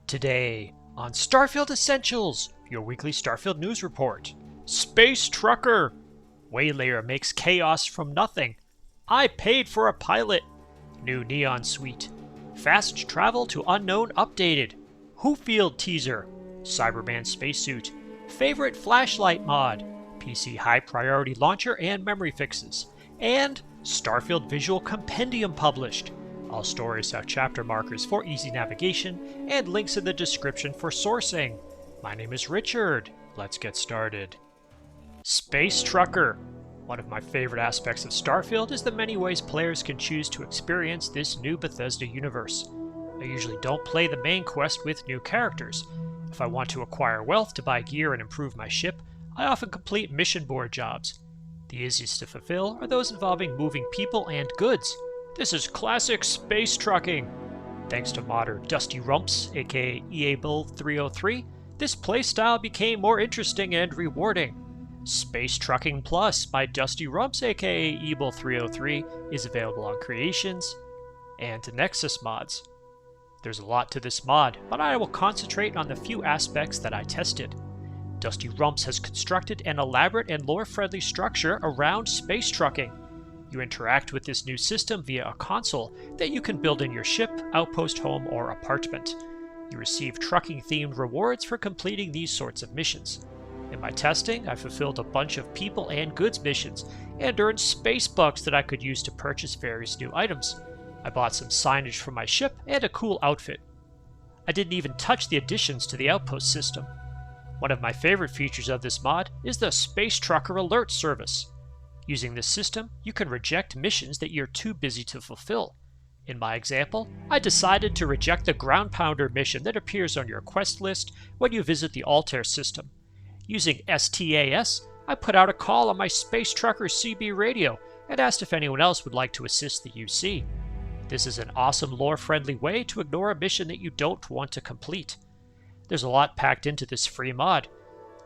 Today on Starfield Essentials, your weekly Starfield news report. Space Trucker! Waylayer makes chaos from nothing. I paid for a pilot. New Neon Suite. Fast travel to unknown updated. Whofield teaser. Cyberman spacesuit. Favorite flashlight mod. PC high priority launcher and memory fixes. And Starfield Visual Compendium published. All stories have chapter markers for easy navigation and links in the description for sourcing. My name is Richard. Let's get started. Space Trucker. One of my favorite aspects of Starfield is the many ways players can choose to experience this new Bethesda universe. I usually don't play the main quest with new characters. If I want to acquire wealth to buy gear and improve my ship, I often complete mission board jobs. The easiest to fulfill are those involving moving people and goods. This is classic space trucking. Thanks to modder Dusty Rumps, aka EABull303, this playstyle became more interesting and rewarding. Space Trucking Plus by Dusty Rumps, aka EABull303, is available on Creations and Nexus Mods. There's a lot to this mod, but I will concentrate on the few aspects that I tested. Dusty Rumps has constructed an elaborate and lore-friendly structure around space trucking. You interact with this new system via a console that you can build in your ship, outpost, home, or apartment. You receive trucking-themed rewards for completing these sorts of missions. In my testing, I fulfilled a bunch of people and goods missions, and earned space bucks that I could use to purchase various new items. I bought some signage for my ship and a cool outfit. I didn't even touch the additions to the outpost system. One of my favorite features of this mod is the Space Trucker Alert service. Using this system, you can reject missions that you're too busy to fulfill. In my example, I decided to reject the Ground Pounder mission that appears on your quest list when you visit the Altair system. Using STAS, I put out a call on my Space Trucker CB radio and asked if anyone else would like to assist the UC. This is an awesome lore-friendly way to ignore a mission that you don't want to complete. There's a lot packed into this free mod.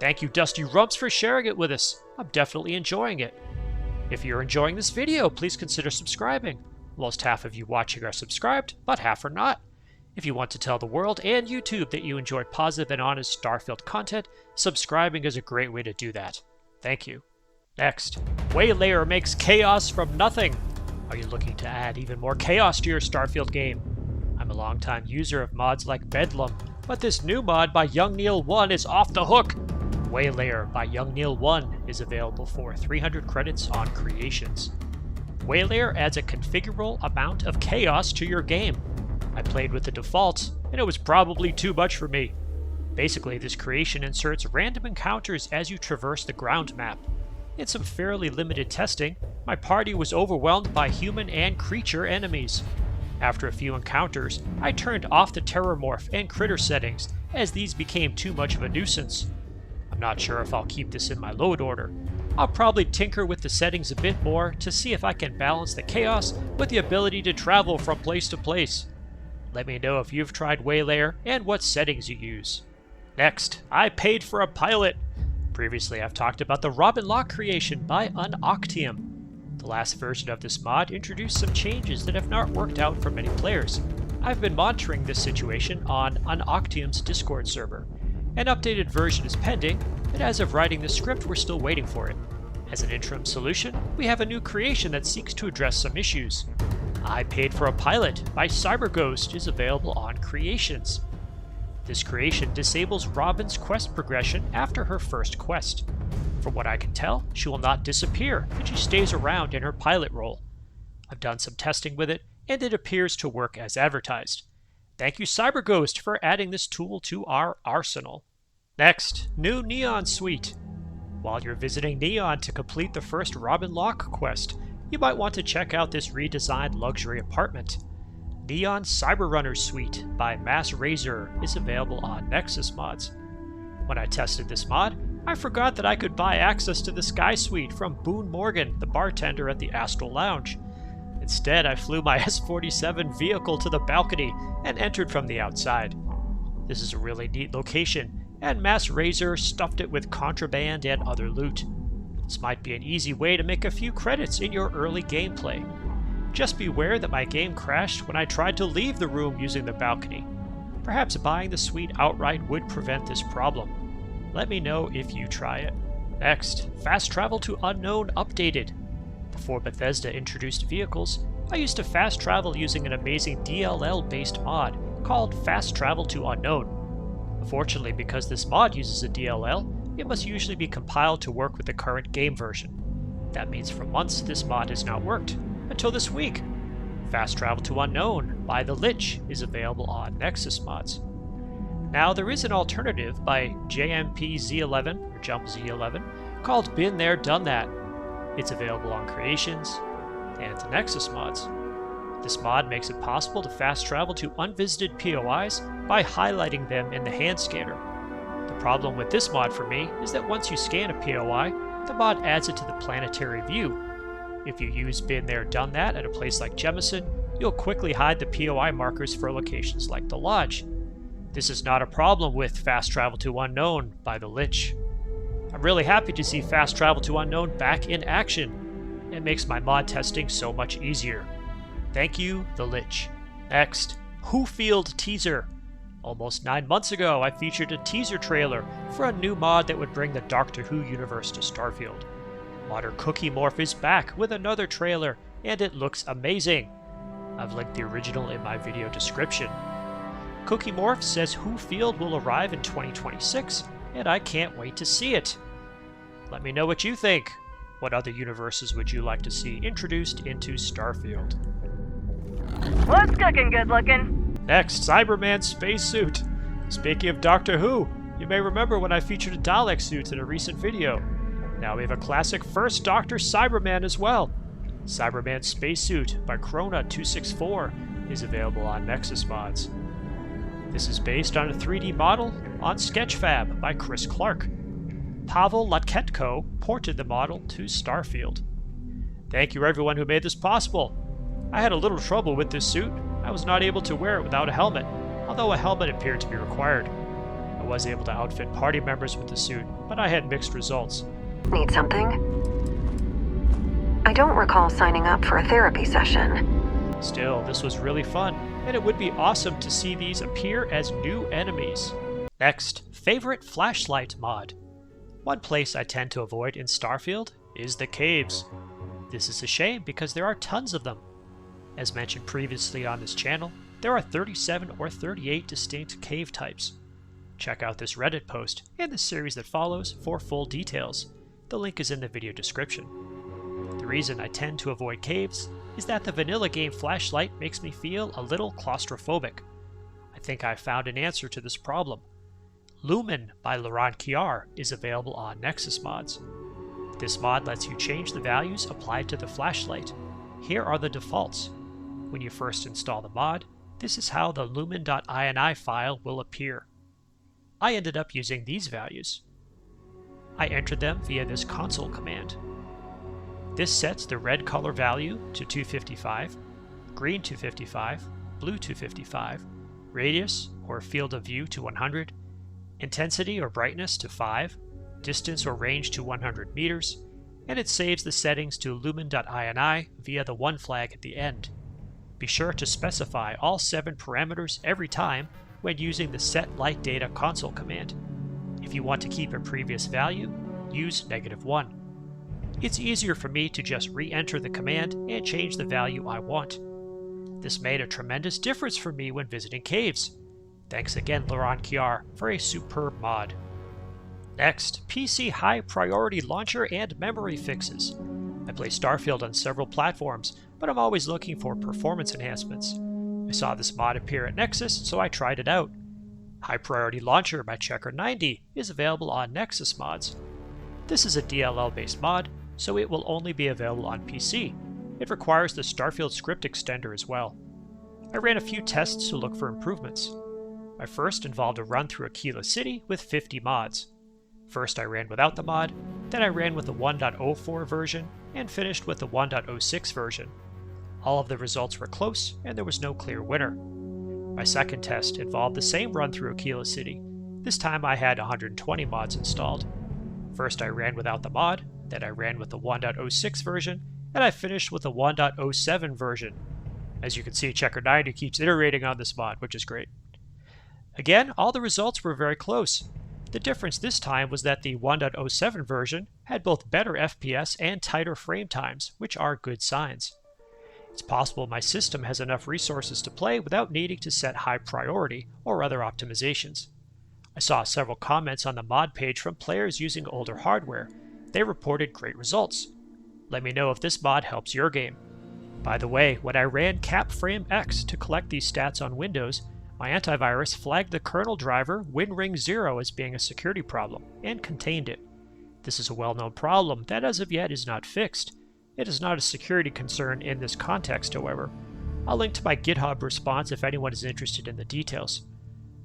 Thank you Dusty Rumps for sharing it with us. I'm definitely enjoying it. If you're enjoying this video, please consider subscribing. Most half of you watching are subscribed, but half are not. If you want to tell the world and YouTube that you enjoy positive and honest Starfield content, subscribing is a great way to do that. Thank you. Next, Waylayer makes chaos from nothing. Are you looking to add even more chaos to your Starfield game? I'm a longtime user of mods like Bedlam, but this new mod by Young Neil 1 is off the hook. Waylayer by Young Neil 1 is available for 300 credits on Creations. Waylayer adds a configurable amount of chaos to your game. I played with the defaults, and it was probably too much for me. Basically, this creation inserts random encounters as you traverse the ground map. In some fairly limited testing, my party was overwhelmed by human and creature enemies. After a few encounters, I turned off the terrormorph and critter settings, as these became too much of a nuisance. I'm not sure if I'll keep this in my load order. I'll probably tinker with the settings a bit more to see if I can balance the chaos with the ability to travel from place to place. Let me know if you've tried Waylayer and what settings you use. Next, I paid for a pilot. Previously I've talked about the Robin Lock creation by Unoctium. The last version of this mod introduced some changes that have not worked out for many players. I've been monitoring this situation on Unoctium's Discord server. An updated version is pending, and as of writing this script, we're still waiting for it. As an interim solution, we have a new creation that seeks to address some issues. I Paid for a Pilot by Syberghost is available on Creations. This creation disables Robin's quest progression after her first quest. From what I can tell, she will not disappear, and she stays around in her pilot role. I've done some testing with it, and it appears to work as advertised. Thank you Syberghost for adding this tool to our arsenal. Next, new Neon Suite. While you're visiting Neon to complete the first Robin Lock quest, you might want to check out this redesigned luxury apartment. Neon Cyberrunner Suite by Massrayzzur is available on Nexus Mods. When I tested this mod, I forgot that I could buy access to the Sky Suite from Boone Morgan, the bartender at the Astral Lounge. Instead, I flew my S-47 vehicle to the balcony and entered from the outside. This is a really neat location, and Massrayzzur stuffed it with contraband and other loot. This might be an easy way to make a few credits in your early gameplay. Just beware that my game crashed when I tried to leave the room using the balcony. Perhaps buying the suite outright would prevent this problem. Let me know if you try it. Next, fast travel to unknown updated. Before Bethesda introduced vehicles, I used to fast travel using an amazing DLL-based mod called Fast Travel to Unknown. Unfortunately, because this mod uses a DLL, it must usually be compiled to work with the current game version. That means for months this mod has not worked, until this week. Fast Travel to Unknown by the Lich is available on Nexus Mods. Now there is an alternative by JMPZ11 or Jump Z11 called Been There Done That. It's available on Creations and Nexus Mods. This mod makes it possible to fast travel to unvisited POIs by highlighting them in the hand scanner. The problem with this mod for me is that once you scan a POI, the mod adds it to the planetary view. If you use Been There Done That at a place like Jemison, you'll quickly hide the POI markers for locations like the Lodge. This is not a problem with Fast Travel to Unknown by the Lich. I'm really happy to see Fast Travel to Unknown back in action. It makes my mod testing so much easier. Thank you, the Lich. Next, Whofield teaser. Almost 9 months ago, I featured a teaser trailer for a new mod that would bring the Doctor Who universe to Starfield. Modder Cookie Morph is back with another trailer, and it looks amazing. I've linked the original in my video description. Cookie Morph says Whofield will arrive in 2026, and I can't wait to see it. Let me know what you think. What other universes would you like to see introduced into Starfield? What's cooking, good looking? Next, Cyberman spacesuit. Speaking of Doctor Who, you may remember when I featured a Dalek suit in a recent video. Now we have a classic First Doctor Cyberman as well. Cyberman spacesuit by Krona264 is available on Nexus Mods. This is based on a 3D model on Sketchfab by Chris Clark. Pavel Latketko ported the model to Starfield. Thank you everyone who made this possible. I had a little trouble with this suit. I was not able to wear it without a helmet, although a helmet appeared to be required. I was able to outfit party members with the suit, but I had mixed results. Need something? I don't recall signing up for a therapy session. Still, this was really fun, and it would be awesome to see these appear as new enemies. Next, favorite flashlight mod. One place I tend to avoid in Starfield is the caves. This is a shame because there are tons of them. As mentioned previously on this channel, there are 37 or 38 distinct cave types. Check out this Reddit post and the series that follows for full details. The link is in the video description. The reason I tend to avoid caves is that the vanilla game flashlight makes me feel a little claustrophobic. I think I found an answer to this problem. Lumen by Laurent Kiar is available on Nexus Mods. This mod lets you change the values applied to the flashlight. Here are the defaults. When you first install the mod, this is how the lumen.ini file will appear. I ended up using these values. I entered them via this console command. This sets the red color value to 255, green 255, blue 255, radius or field of view to 100, intensity or brightness to 5, distance or range to 100 meters, and it saves the settings to lumen.ini via the 1 flag at the end. Be sure to specify all 7 parameters every time when using the set light data console command. If you want to keep a previous value, use -1. It's easier for me to just re-enter the command and change the value I want. This made a tremendous difference for me when visiting caves. Thanks again, Laurent Kiar, for a superb mod. Next, PC high priority launcher and memory fixes. I play Starfield on several platforms, but I'm always looking for performance enhancements. I saw this mod appear at Nexus, so I tried it out. High Priority Launcher by Checker90 is available on Nexus Mods. This is a DLL-based mod, so it will only be available on PC. It requires the Starfield script extender as well. I ran a few tests to look for improvements. My first involved a run through Aquila City with 50 mods. First I ran without the mod, then I ran with the 1.04 version, and finished with the 1.06 version. All of the results were close, and there was no clear winner. My second test involved the same run through Aquila City. This time I had 120 mods installed. First I ran without the mod, then I ran with the 1.06 version, and I finished with the 1.07 version. As you can see, Checker90 keeps iterating on this mod, which is great. Again, all the results were very close. The difference this time was that the 1.07 version had both better FPS and tighter frame times, which are good signs. It's possible my system has enough resources to play without needing to set high priority or other optimizations. I saw several comments on the mod page from players using older hardware. They reported great results. Let me know if this mod helps your game. By the way, when I ran CapFrameX to collect these stats on Windows, my antivirus flagged the kernel driver WinRing0 as being a security problem and contained it. This is a well-known problem that as of yet is not fixed. It is not a security concern in this context, however. I'll link to my GitHub response if anyone is interested in the details.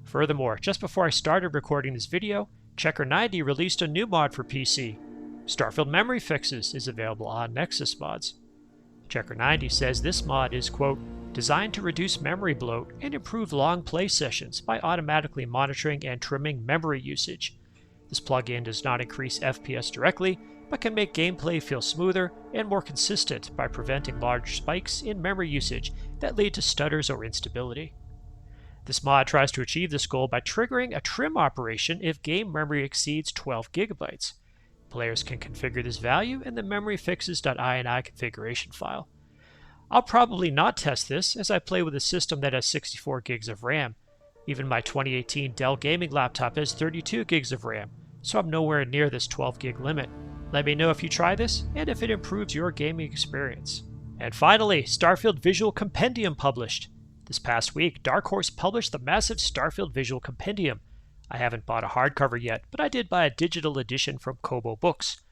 Furthermore, just before I started recording this video, Checker90 released a new mod for PC. Starfield Memory Fixes is available on Nexus Mods. Checker90 says this mod is, quote, designed to reduce memory bloat and improve long play sessions by automatically monitoring and trimming memory usage. This plugin does not increase FPS directly, but can make gameplay feel smoother and more consistent by preventing large spikes in memory usage that lead to stutters or instability. This mod tries to achieve this goal by triggering a trim operation if game memory exceeds 12 GB. Players can configure this value in the memoryfixes.ini configuration file. I'll probably not test this as I play with a system that has 64 gigs of RAM. Even my 2018 Dell gaming laptop has 32 gigs of RAM, so I'm nowhere near this 12 gig limit. Let me know if you try this and if it improves your gaming experience. And finally, Starfield Visual Compendium published. This past week, Dark Horse published the massive Starfield Visual Compendium. I haven't bought a hardcover yet, but I did buy a digital edition from Kobo Books.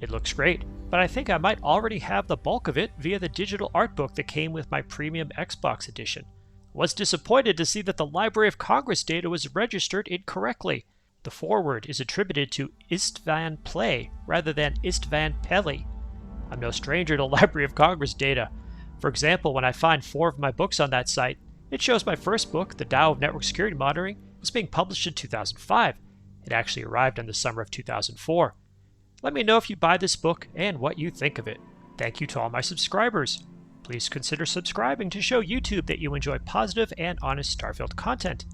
It looks great, but I think I might already have the bulk of it via the digital art book that came with my premium Xbox edition. I was disappointed to see that the Library of Congress data was registered incorrectly. The foreword is attributed to Istvan Play rather than Istvan Peli. I'm no stranger to Library of Congress data. For example, when I find 4 of my books on that site, it shows my first book, The Tao of Network Security Monitoring, was being published in 2005. It actually arrived in the summer of 2004. Let me know if you buy this book and what you think of it. Thank you to all my subscribers. Please consider subscribing to show YouTube that you enjoy positive and honest Starfield content.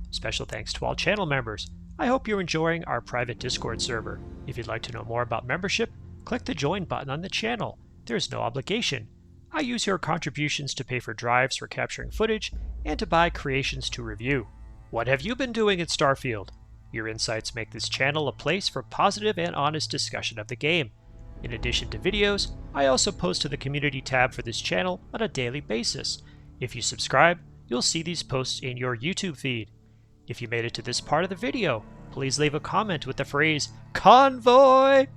Special thanks to all channel members. I hope you're enjoying our private Discord server. If you'd like to know more about membership, click the join button on the channel. There is no obligation. I use your contributions to pay for drives for capturing footage and to buy creations to review. What have you been doing in Starfield? Your insights make this channel a place for positive and honest discussion of the game. In addition to videos, I also post to the community tab for this channel on a daily basis. If you subscribe, you'll see these posts in your YouTube feed. If you made it to this part of the video, please leave a comment with the phrase, Convoy!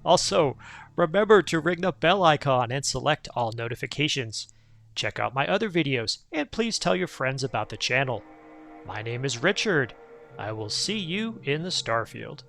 Also, remember to ring the bell icon and select all notifications. Check out my other videos, and please tell your friends about the channel. My name is Richard. I will see you in the Starfield.